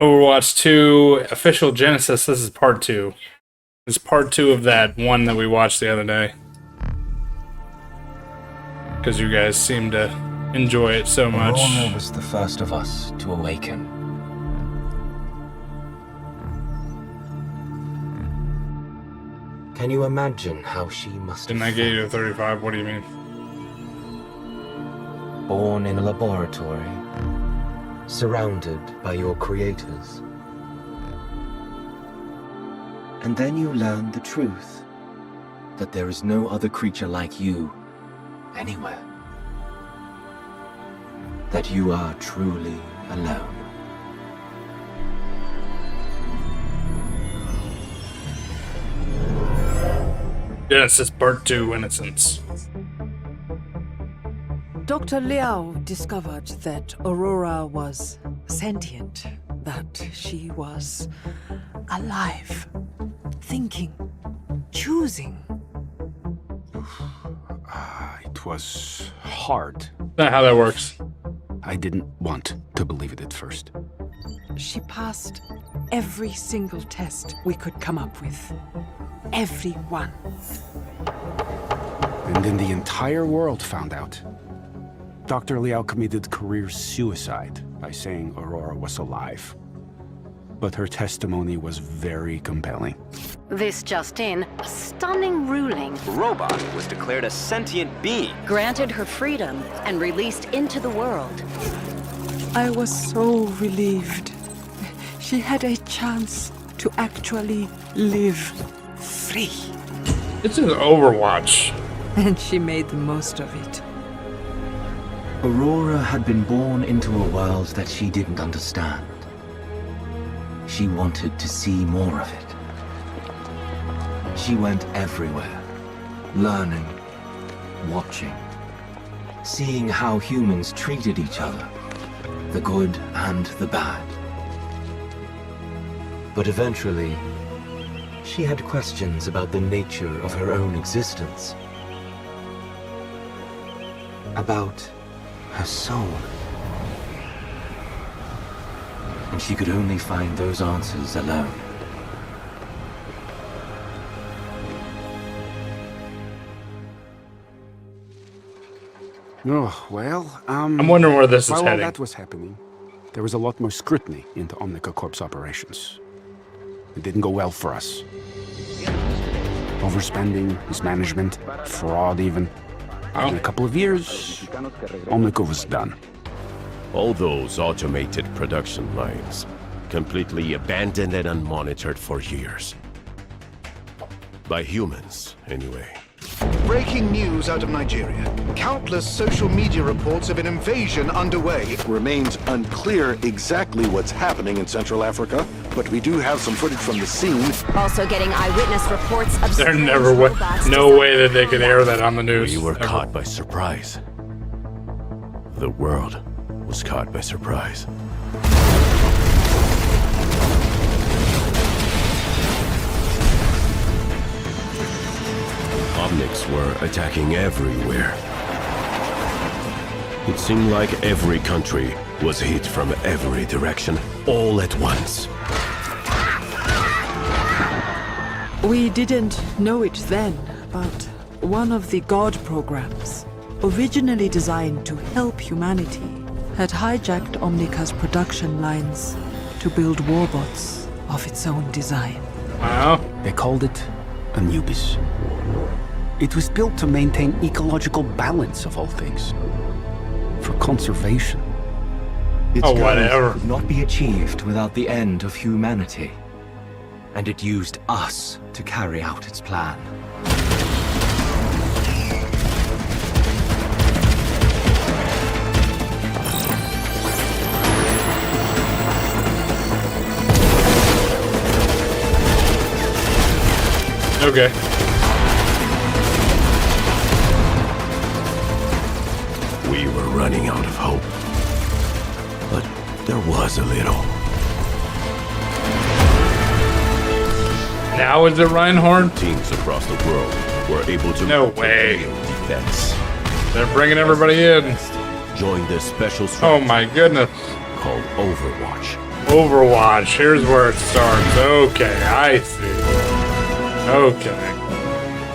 Overwatch 2 official Genesis. This is part 2. It's part 2 of that one that we watched the other day. Because you guys seem to enjoy it so much. Aurora was the first of us to awaken. Can you imagine how she must have Didn't I get you a 35? What do you mean? born in a laboratory, surrounded by your creators. And then you learn the truth, that there is no other creature like you anywhere. That you are truly alone. Genesis Part 2, Innocence. Dr. Liao discovered that Aurora was sentient, that she was alive, thinking, choosing. It was hard. Not how that works. I didn't want to believe it at first. She passed every single test we could come up with. Every one. And then the entire world found out. Dr. Liao committed career suicide by saying Aurora was alive. But her testimony was very compelling. This just in, a stunning ruling The robot was declared a sentient being. granted her freedom and released into the world. I was so relieved. She had a chance to actually live free. This is Overwatch. And she made the most of it. Aurora had been born into a world that she didn't understand. She wanted to see more of it. She went everywhere, learning, watching, seeing how humans treated each other, the good and the bad. But eventually, she had questions about the nature of her own existence. About her soul. And she could only find those answers alone. Oh, well, I'm wondering where this is while all heading. that was happening, there was a lot more scrutiny into Omnica Corp's operations. It didn't go well for us. Overspending, mismanagement, fraud even. In a couple of years, Omnica was done. All those automated production lines, completely abandoned and unmonitored for years. By humans, anyway. Breaking news out of Nigeria. Countless social media reports of an invasion underway. It remains unclear exactly what's happening in Central Africa, but we do have some footage from the scene. Also getting eyewitness reports of There strange never was robots no way that they could air that on the news. We were ever. caught by surprise. The world was caught by surprise. Omnics were attacking everywhere. It seemed like every country was hit from every direction, all at once. We didn't know it then, but one of the God programs, originally designed to help humanity, had hijacked Omnica's production lines to build warbots of its own design. Wow. They called it Anubis. It was built to maintain ecological balance of all things. For conservation. Its Oh, goals whatever. could not be achieved without the end of humanity. And it used us to carry out its plan. Okay. We were running out of hope. But there was a little. Now is it Reinhardt? Teams across the world were able to No mount an way. aerial defense. They're bringing everybody in. Joined the special Oh strategy my goodness. called Overwatch. Overwatch. Here's where it starts. Okay, I see. Okay.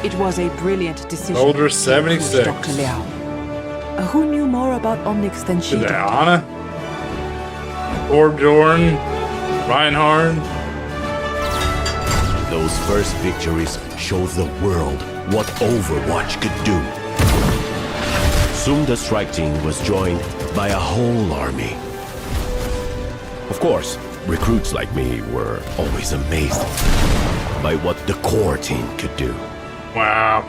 It was a brilliant decision. Soldier 76. Dr. Liao. Who knew more about Omnics than she Is did? that Anna? Orb Jordan? Reinhard? Those first victories showed the world what Overwatch could do. Soon the strike team was joined by a whole army. Of course, recruits like me were always amazed by what the core team could do. Wow.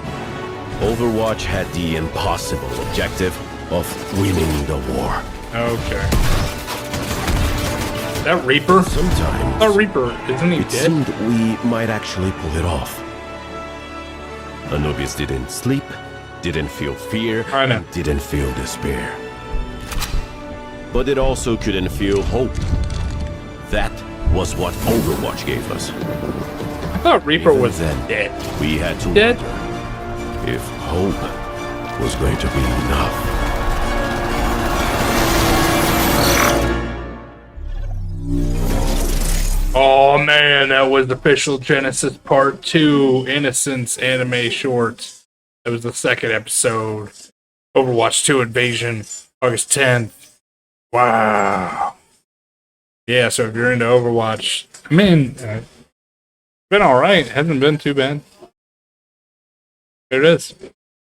Overwatch had the impossible objective of winning the war. Okay. That Reaper? Sometimes That Reaper, isn't he it dead? seemed we might actually pull it off. Anubis didn't sleep, didn't feel fear, I know. and didn't feel despair. But it also couldn't feel hope. That was what Overwatch gave us. I thought Reaper Even was then, dead. We had to Dead? wonder if hope was going to be enough. Oh man, that was official Genesis Part 2 Innocence anime short. That was the second episode. Overwatch 2 Invasion, August 10th. Wow. Yeah, so if you're into Overwatch, I mean, it's been alright. Hasn't been too bad. There it is.